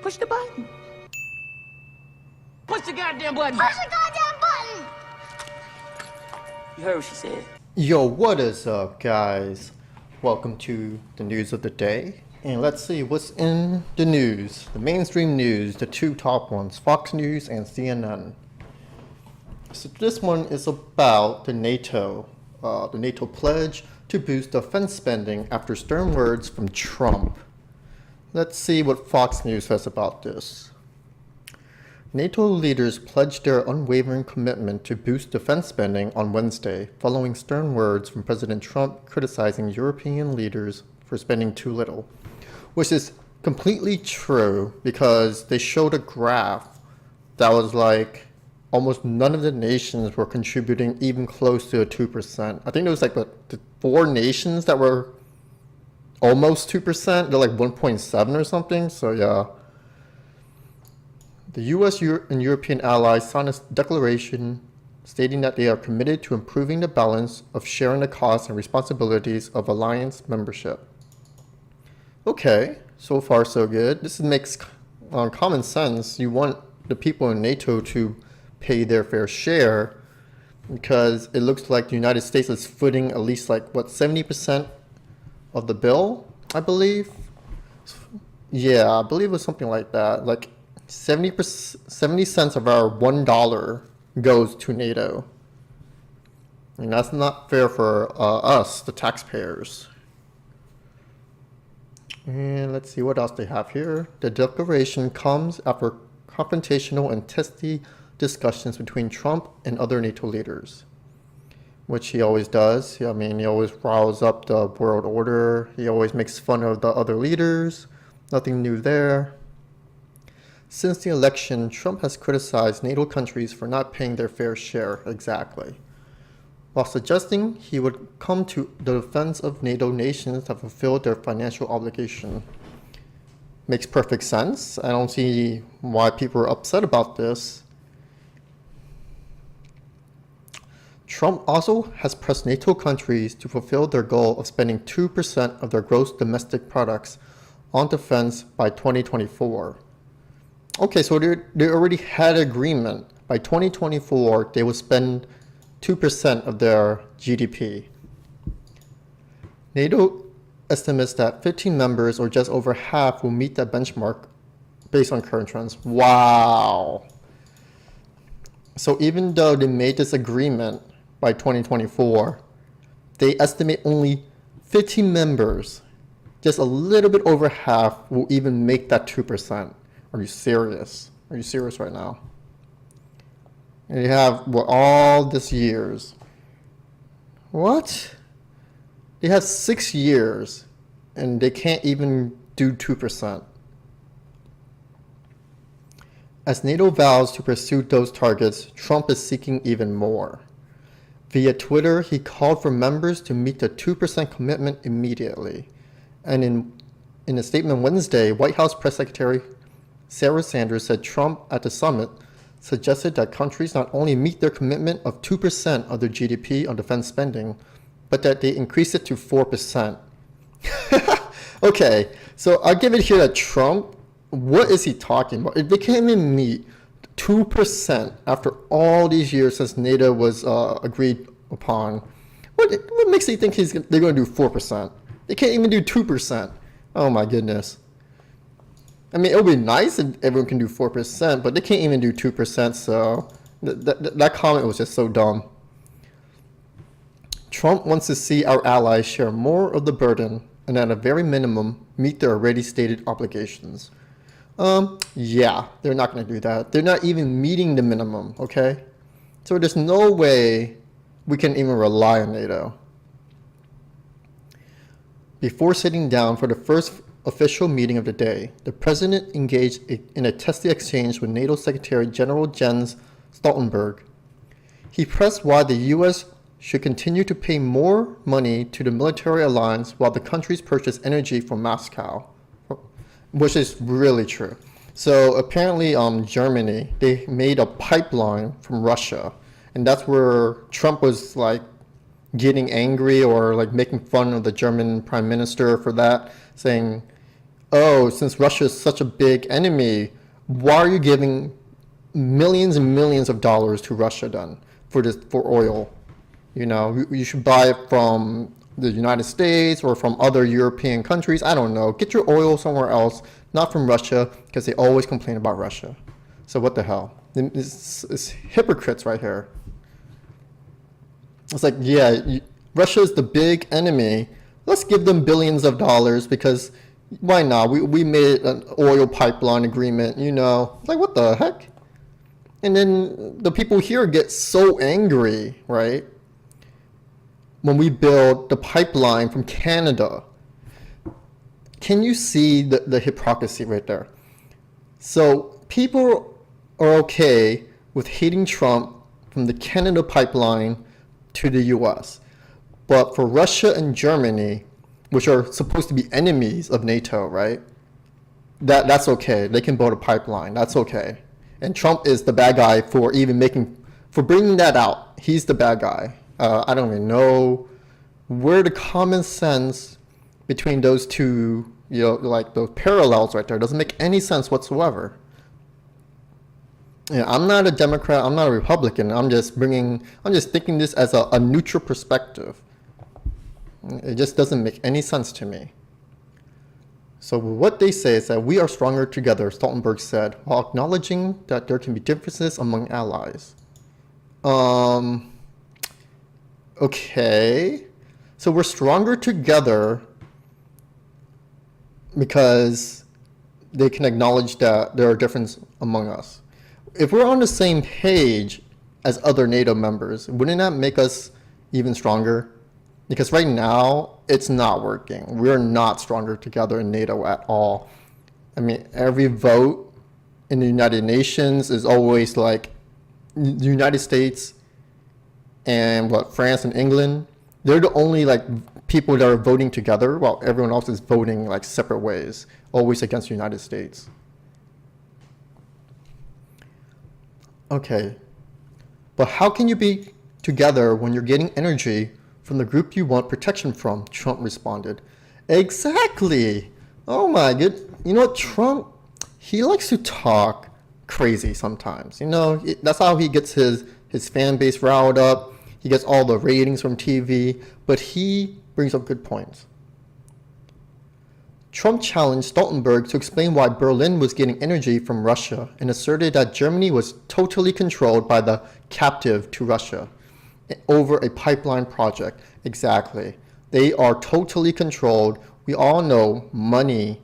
Push the button. Push the goddamn button. Push the goddamn button! You heard what she said. Yo, what is up, guys? Welcome to the news of the day. And let's see what's in the news. The mainstream news, the two top ones, Fox News and CNN. So this one is about the NATO pledge to boost defense spending after stern words from Trump. Let's see what Fox News says about this. NATO leaders pledged their unwavering commitment to boost defense spending on Wednesday, following stern words from President Trump criticizing European leaders for spending too little, which is completely true because they showed a graph that was like almost none of the nations were contributing even close to a 2%. I think there was like the 4 nations that were almost 2%. They're like 1.7 or something. So yeah. The US and European allies signed a declaration stating that they are committed to improving the balance of sharing the costs and responsibilities of alliance membership. Okay, so far so good. This makes common sense. You want the people in NATO to pay their fair share because it looks like the United States is footing at least like, what, 70% of the bill, I believe? Yeah, I believe it was something like that. Like 70 cents of our $1 goes to NATO. And that's not fair for us, the taxpayers. And let's see what else they have here. The declaration comes after confrontational and testy discussions between Trump and other NATO leaders, which he always does. I mean, he always riles up the world order. He always makes fun of the other leaders. Nothing new there. Since the election, Trump has criticized NATO countries for not paying their fair share exactly, while suggesting he would come to the defense of NATO nations that fulfilled their financial obligation. Makes perfect sense. I don't see why people are upset about this. Trump also has pressed NATO countries to fulfill their goal of spending 2% of their gross domestic products on defense by 2024. Okay, so they already had agreement. By 2024, they will spend 2% of their GDP. NATO estimates that 15 members, or just over half, will meet that benchmark based on current trends. Wow. So even though they made this agreement by 2024, they estimate only 15 members, just a little bit over half, will even make that 2%. Are you serious? Are you serious right now? And you have all this years. What? They have 6 years and they can't even do 2%. As NATO vows to pursue those targets, Trump is seeking even more. Via Twitter, he called for members to meet the 2% commitment immediately. And in a statement Wednesday, White House Press Secretary Sarah Sanders said Trump at the summit suggested that countries not only meet their commitment of 2% of their GDP on defense spending, but that they increase it to 4%. Okay, so I'll give it here that Trump, what is he talking about? If they can't even meet 2% after all these years since NATO was agreed upon, what makes you think they're going to do 4%? They can't even do 2%. Oh my goodness. I mean, it would be nice if everyone can do 4%, but they can't even do 2%, so that comment was just so dumb. Trump wants to see our allies share more of the burden and at a very minimum, meet their already stated obligations. Yeah, they're not going to do that. They're not even meeting the minimum, okay? So there's no way we can even rely on NATO. Before sitting down for the first official meeting of the day, the president engaged in a testy exchange with NATO Secretary General Jens Stoltenberg. He pressed why the U.S. should continue to pay more money to the military alliance while the countries purchase energy from Moscow, which is really true. So apparently Germany, they made a pipeline from Russia, and that's where Trump was like getting angry or like making fun of the German prime minister for that, saying, oh, since Russia is such a big enemy, why are you giving millions and millions of dollars to Russia then for oil? You know, you should buy it from the United States or from other European countries. I don't know. Get your oil somewhere else, not from Russia, because they always complain about Russia. So what the hell? It's hypocrites right here. It's like, yeah, Russia is the big enemy. Let's give them billions of dollars because why not? We made an oil pipeline agreement, you know. Like, what the heck? And then the people here get so angry, right? When we build the pipeline from Canada. Can you see the hypocrisy right there? So people are okay with hating Trump from the Canada pipeline to the US. But for Russia and Germany, which are supposed to be enemies of NATO, right? That's okay. They can build a pipeline. That's okay. And Trump is the bad guy for bringing that out. He's the bad guy. I don't even know where the common sense between those two, you know, like those parallels right there doesn't make any sense whatsoever. Yeah, I'm not a Democrat. I'm not a Republican. I'm just thinking this as a neutral perspective. It just doesn't make any sense to me. So what they say is that we are stronger together, Stoltenberg said, while acknowledging that there can be differences among allies. Okay. So we're stronger together because they can acknowledge that there are differences among us. If we're on the same page as other NATO members, wouldn't that make us even stronger? Because right now, it's not working. We're not stronger together in NATO at all. I mean, every vote in the United Nations is always like the United States and France and England. They're the only like people that are voting together while everyone else is voting like separate ways, always against the United States. Okay, but how can you be together when you're getting energy from the group you want protection from? Trump responded. Exactly. Oh my good. You know what, Trump, he likes to talk crazy sometimes. You know, that's how he gets his fan base riled up. He gets all the ratings from TV, but he brings up good points. Trump challenged Stoltenberg to explain why Berlin was getting energy from Russia and asserted that Germany was totally controlled by the captive to Russia over a pipeline project. Exactly. They are totally controlled. We all know money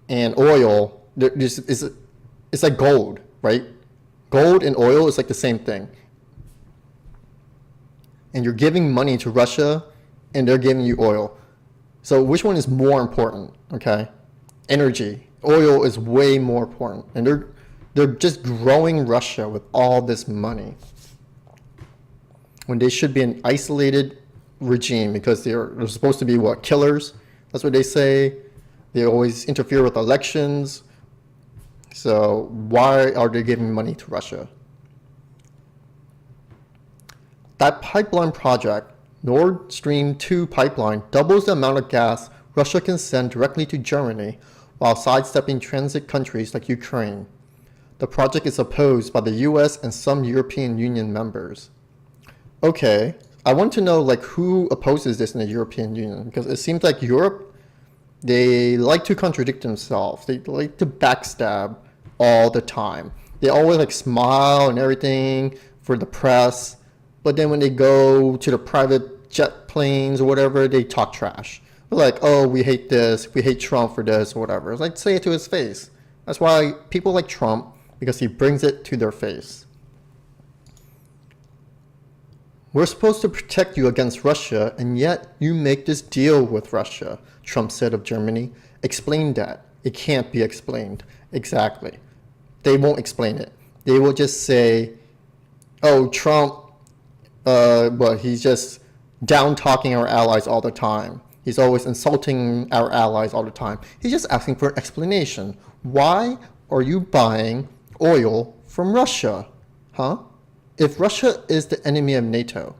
and oil, it's like gold, right? Gold and oil is like the same thing. And you're giving money to Russia and they're giving you oil. So which one is more important, okay? Energy. Oil is way more important. And they're just growing Russia with all this money when they should be an isolated regime because they're supposed to be what? Killers? That's what they say. They always interfere with elections. So why are they giving money to Russia? That pipeline project, Nord Stream 2 pipeline, doubles the amount of gas Russia can send directly to Germany while sidestepping transit countries like Ukraine. The project is opposed by the US and some European Union members. Okay, I want to know like who opposes this in the European Union, because it seems like Europe, they like to contradict themselves. They like to backstab all the time. They always like smile and everything for the press, but then when they go to the private jet planes or whatever, they talk trash. They're like, oh, we hate this, we hate Trump for this or whatever. It's like, say it to his face. That's why people like Trump, because he brings it to their face. We're supposed to protect you against Russia, and yet you make this deal with Russia, Trump said of Germany. Explain that. It can't be explained. Exactly. They won't explain it. They will just say, oh, Trump, he's just down-talking our allies all the time. He's always insulting our allies all the time. He's just asking for an explanation. Why are you buying oil from Russia? Huh? If Russia is the enemy of NATO,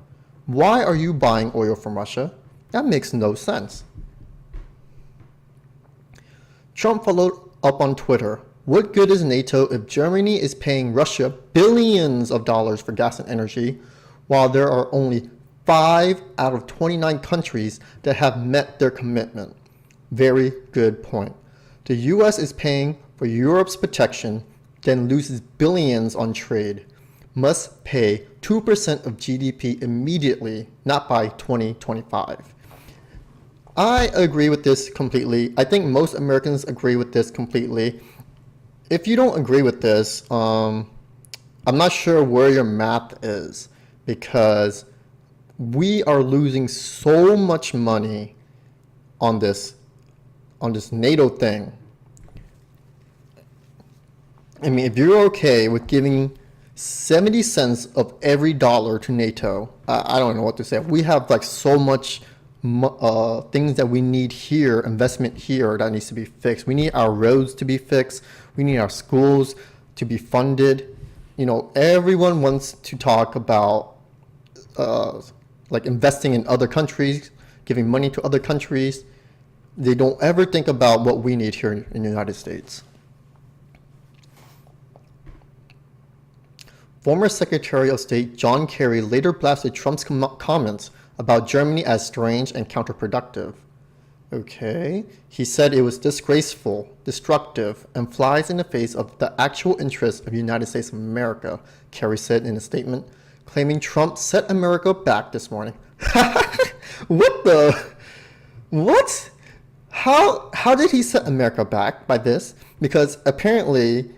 why are you buying oil from Russia? That makes no sense. Trump followed up on Twitter. What good is NATO if Germany is paying Russia billions of dollars for gas and energy, while there are only 5 out of 29 countries that have met their commitment? Very good point. The US is paying for Europe's protection, then loses billions on trade. Must pay 2% of GDP immediately, not by 2025. I agree with this completely. I think most Americans agree with this completely. If you don't agree with this, I'm not sure where your math is, because we are losing so much money on this NATO thing. I mean, if you're okay with giving 70 cents of every dollar to NATO, I don't know what to say. We have like so much things that we need here, investment here that needs to be fixed. We need our roads to be fixed. We need our schools to be funded. You know, everyone wants to talk about like investing in other countries, giving money to other countries. They don't ever think about what we need here in the United States. Former Secretary of State John Kerry later blasted Trump's comments about Germany as strange and counterproductive. Okay, he said it was disgraceful, destructive, and flies in the face of the actual interests of the United States of America, Kerry said in a statement, claiming Trump set America back this morning. What? How did he set America back by this? Because apparently,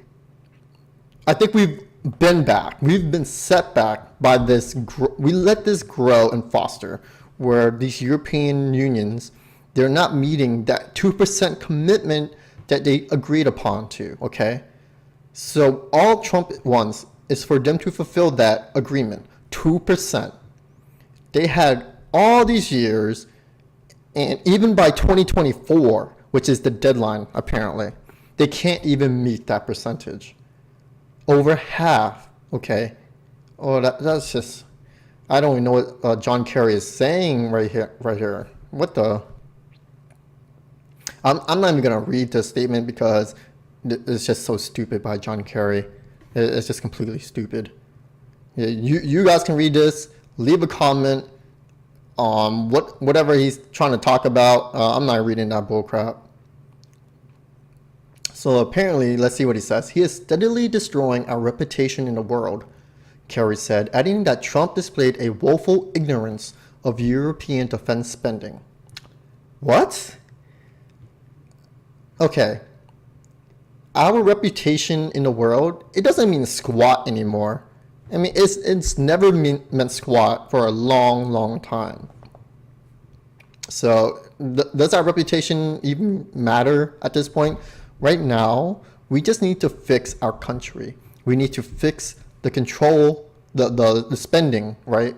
I think we've been back. We've been set back by this. We let this grow and foster, where these European unions, they're not meeting that 2% commitment that they agreed upon to, okay? So all Trump wants is for them to fulfill that agreement, 2%. They had all these years, and even by 2024, which is the deadline apparently, they can't even meet that percentage. Over half, okay? Oh, that's just, I don't even know what John Kerry is saying right here. What the? I'm not even gonna read the statement because it's just so stupid by John Kerry. It's just completely stupid. Yeah, you guys can read this. Leave a comment on whatever he's trying to talk about. I'm not reading that bullcrap. So apparently, let's see what he says. He is steadily destroying our reputation in the world, Kerry said, adding that Trump displayed a woeful ignorance of European defense spending. What? Okay. Our reputation in the world, it doesn't mean squat anymore. I mean, it's never meant squat for a long, long time. So does our reputation even matter at this point? Right now, we just need to fix our country. We need to fix the control, the spending, right?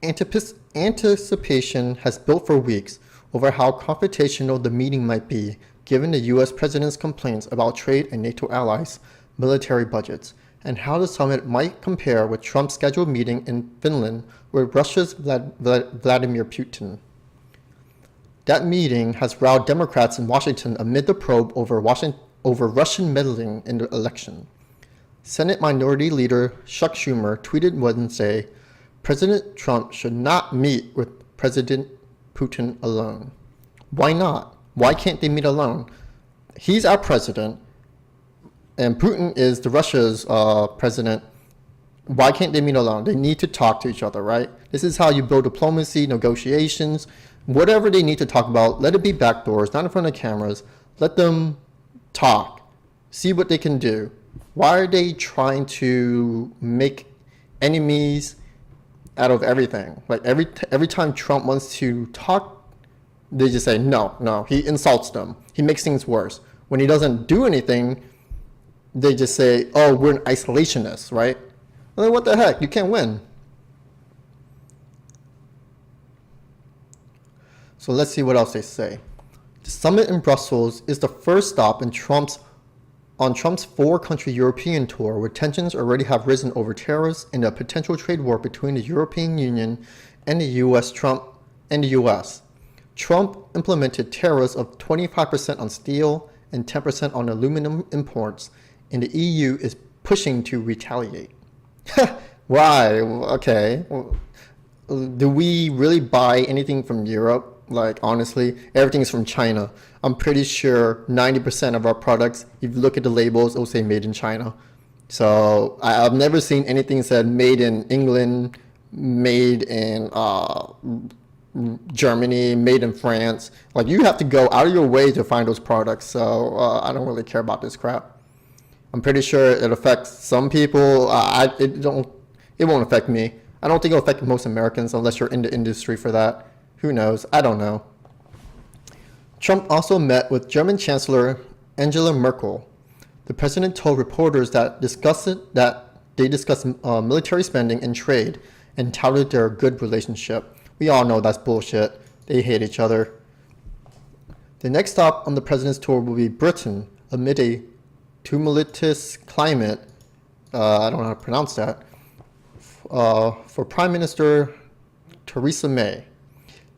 Anticipation has built for weeks over how confrontational the meeting might be, given the U.S. President's complaints about trade and NATO allies' military budgets, and how the summit might compare with Trump's scheduled meeting in Finland with Russia's Vladimir Putin. That meeting has riled Democrats in Washington amid the probe over Russian meddling in the election. Senate Minority Leader Chuck Schumer tweeted Wednesday, President Trump should not meet with President Putin alone. Why not? Why can't they meet alone? He's our president, and Putin is the Russia's president. Why can't they meet alone? They need to talk to each other, right? This is how you build diplomacy, negotiations, whatever they need to talk about. Let it be backdoors, not in front of cameras. Let them talk, see what they can do. Why are they trying to make enemies out of everything? Like every time Trump wants to talk, they just say no. He insults them. He makes things worse. When he doesn't do anything, they just say, oh, we're an isolationist, right? Like, what the heck? You can't win. So let's see what else they say. The summit in Brussels is the first stop in Trump's 4-country European tour, where tensions already have risen over tariffs and a potential trade war between the European Union and the U.S. Trump implemented tariffs of 25% on steel and 10% on aluminum imports, and the EU is pushing to retaliate. Why? Okay. Do we really buy anything from Europe? Like, honestly, everything's from China. I'm pretty sure 90% of our products, if you look at the labels, it will say made in China. So I've never seen anything said made in England, made in Germany, made in France. Like, you have to go out of your way to find those products. So I don't really care about this crap. I'm pretty sure it affects some people. It won't affect me. I don't think it'll affect most Americans unless you're in the industry for that. Who knows? I don't know. Trump also met with German Chancellor Angela Merkel. The president told reporters that they discussed military spending and trade and touted their good relationship. We all know that's bullshit. They hate each other. The next stop on the president's tour will be Britain amid a tumultuous climate. I don't know how to pronounce that. For Prime Minister Theresa May.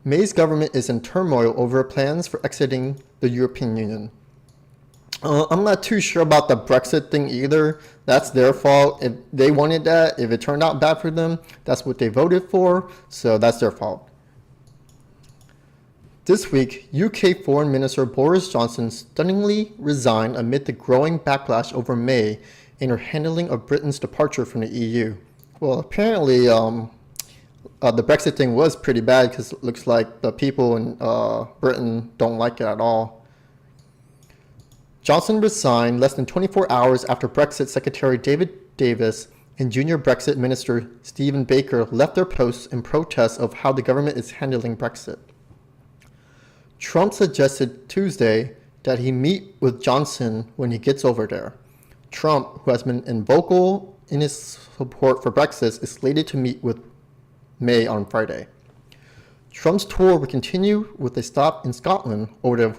May's government is in turmoil over plans for exiting the European Union. I'm not too sure about the Brexit thing either. That's their fault. If they wanted that, if it turned out bad for them, that's what they voted for, so that's their fault. This week, UK Foreign Minister Boris Johnson stunningly resigned amid the growing backlash over May and her handling of Britain's departure from the EU. Well, apparently, the Brexit thing was pretty bad because it looks like the people in Britain don't like it at all. Johnson resigned less than 24 hours after Brexit Secretary David Davis and Junior Brexit Minister Stephen Baker left their posts in protest of how the government is handling Brexit. Trump suggested Tuesday that he meet with Johnson when he gets over there. Trump, who has been vocal in his support for Brexit, is slated to meet with May on Friday. Trump's tour will continue with a stop in Scotland over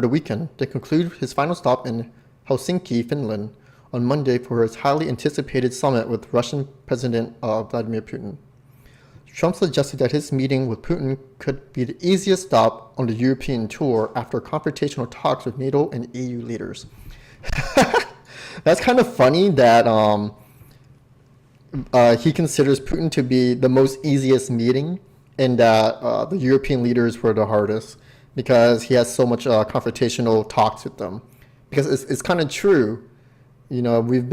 the weekend to conclude his final stop in Helsinki, Finland, on Monday for his highly anticipated summit with Russian President Vladimir Putin. Trump suggested that his meeting with Putin could be the easiest stop on the European tour after confrontational talks with NATO and EU leaders. That's kind of funny that he considers Putin to be the most easiest meeting and that the European leaders were the hardest because he has so much confrontational talks with them. Because it's kind of true. You know, we've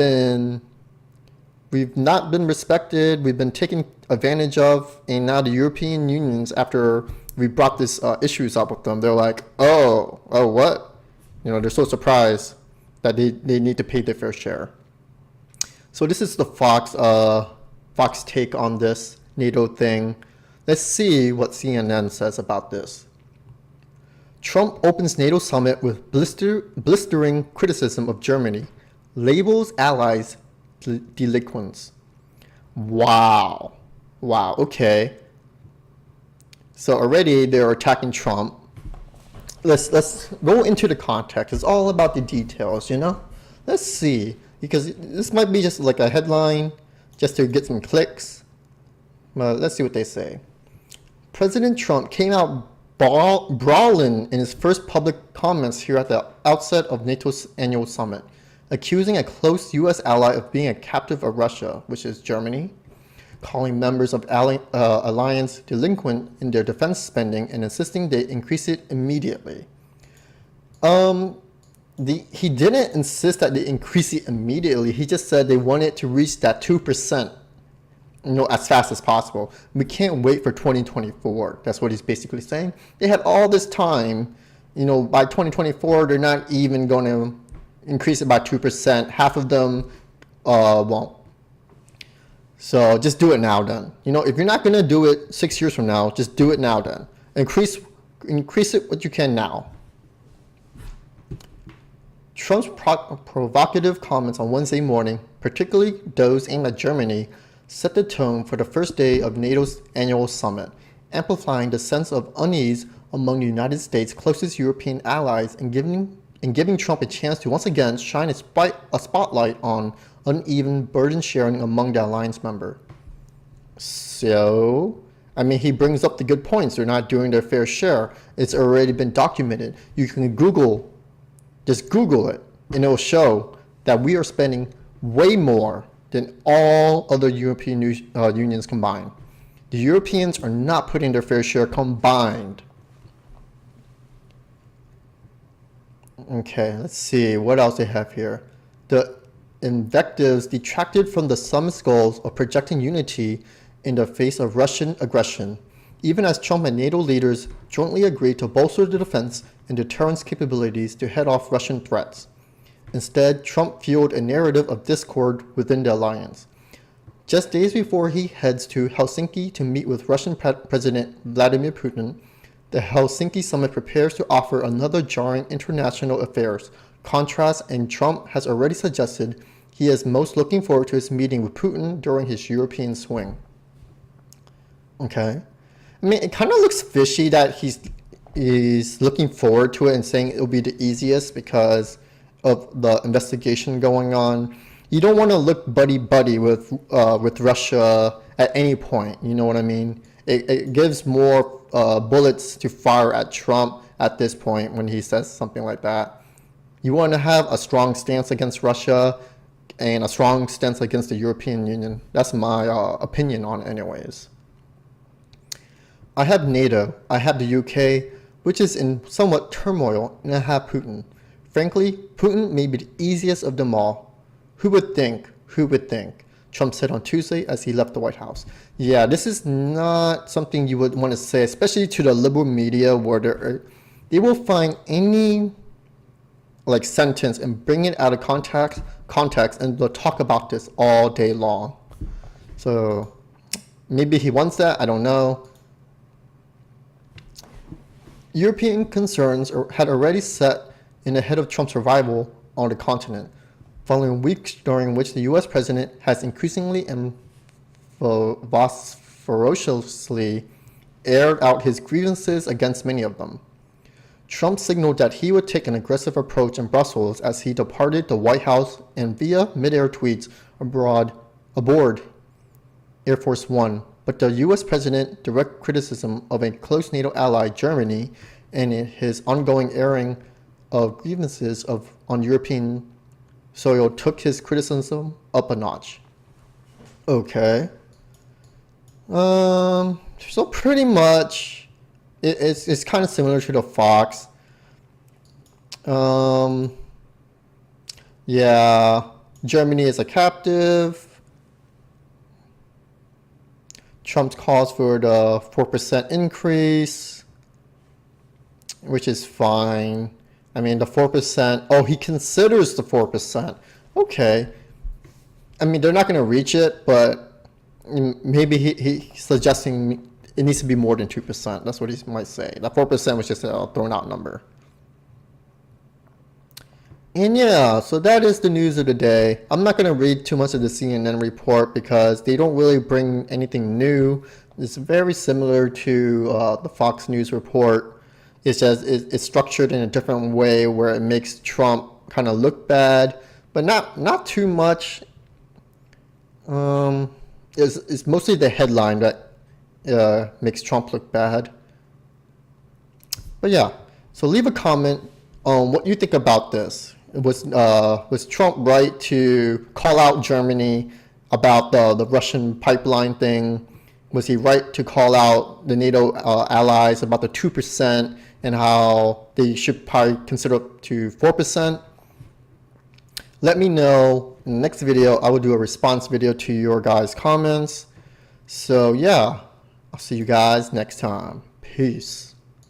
not been respected, we've been taken advantage of, and now the European Unions, after we brought these issues up with them, they're like, oh, what? You know, they're so surprised that they need to pay their fair share. So this is the Fox take on this NATO thing. Let's see what CNN says about this. Trump opens NATO summit with blistering criticism of Germany, labels allies delinquents. Wow, okay. So already they're attacking Trump. Let's go into the context. It's all about the details, you know? Let's see, because this might be just like a headline just to get some clicks. But let's see what they say. President Trump came out brawling in his first public comments here at the outset of NATO's annual summit, accusing a close U.S. ally of being a captive of Russia, which is Germany, calling members of alliance delinquent in their defense spending and insisting they increase it immediately. He didn't insist that they increase it immediately. He just said they wanted to reach that 2%, you know, as fast as possible. We can't wait for 2024. That's what he's basically saying. They had all this time. You know, by 2024, they're not even going to increase it by 2%. Half of them won't. So just do it now then. You know, if you're not going to do it 6 years from now, just do it now then. Increase it what you can now. Trump's provocative comments on Wednesday morning, particularly those aimed at Germany, set the tone for the first day of NATO's annual summit, amplifying the sense of unease among the United States' closest European allies and giving Trump a chance to once again shine a spotlight on uneven burden sharing among the alliance member. So, I mean, he brings up the good points. They're not doing their fair share. It's already been documented. You can just Google it, and it'll show that we are spending way more than all other European unions combined. The Europeans are not putting their fair share combined. Okay, let's see what else they have here. The invectives detracted from the summit's goals of projecting unity in the face of Russian aggression, even as Trump and NATO leaders jointly agreed to bolster the defense and deterrence capabilities to head off Russian threats. Instead, Trump fueled a narrative of discord within the alliance. Just days before he heads to Helsinki to meet with Russian President Vladimir Putin, the Helsinki summit prepares to offer another jarring international affairs contrast, and Trump has already suggested he is most looking forward to his meeting with Putin during his European swing. Okay. I mean, it kind of looks fishy that he's looking forward to it and saying it'll be the easiest because of the investigation going on. You don't want to look buddy-buddy with Russia at any point, you know what I mean? It gives more bullets to fire at Trump at this point when he says something like that. You want to have a strong stance against Russia and a strong stance against the European Union. That's my opinion on it anyways. I have NATO, I have the UK, which is in somewhat turmoil, and I have Putin. Frankly, Putin may be the easiest of them all. Who would think? Who would think? Trump said on Tuesday as he left the White House. Yeah, this is not something you would want to say, especially to the liberal media where they will find any sentence and bring it out of context, and they'll talk about this all day long. So maybe he wants that, I don't know. European concerns had already set in ahead of Trump's arrival on the continent, following weeks during which the US president has increasingly and ferociously aired out his grievances against many of them. Trump signaled that he would take an aggressive approach in Brussels as he departed the White House and via mid-air tweets aboard Air Force One. But the US president direct criticism of a close NATO ally, Germany, and his ongoing airing of grievances on European soil took his criticism up a notch. Okay. So pretty much it's kind of similar to the Fox. Yeah, Germany is a captive. Trump calls for the 4% increase, which is fine. I mean, the 4%, oh, he considers the 4%. Okay. I mean, they're not going to reach it, but maybe he's suggesting it needs to be more than 2%. That's what he might say. That 4% was just a thrown out number. And yeah, so that is the news of the day. I'm not going to read too much of the CNN report because they don't really bring anything new. It's very similar to the Fox News report. It's just it's structured in a different way where it makes Trump kind of look bad, but not too much. It's mostly the headline that makes Trump look bad. But yeah, so leave a comment on what you think about this. Was Trump right to call out Germany about the Russian pipeline thing? Was he right to call out the NATO allies about the 2% and how they should probably consider up to 4%? Let me know in the next video. I will do a response video to your guys' comments. So yeah, I'll see you guys next time. Peace.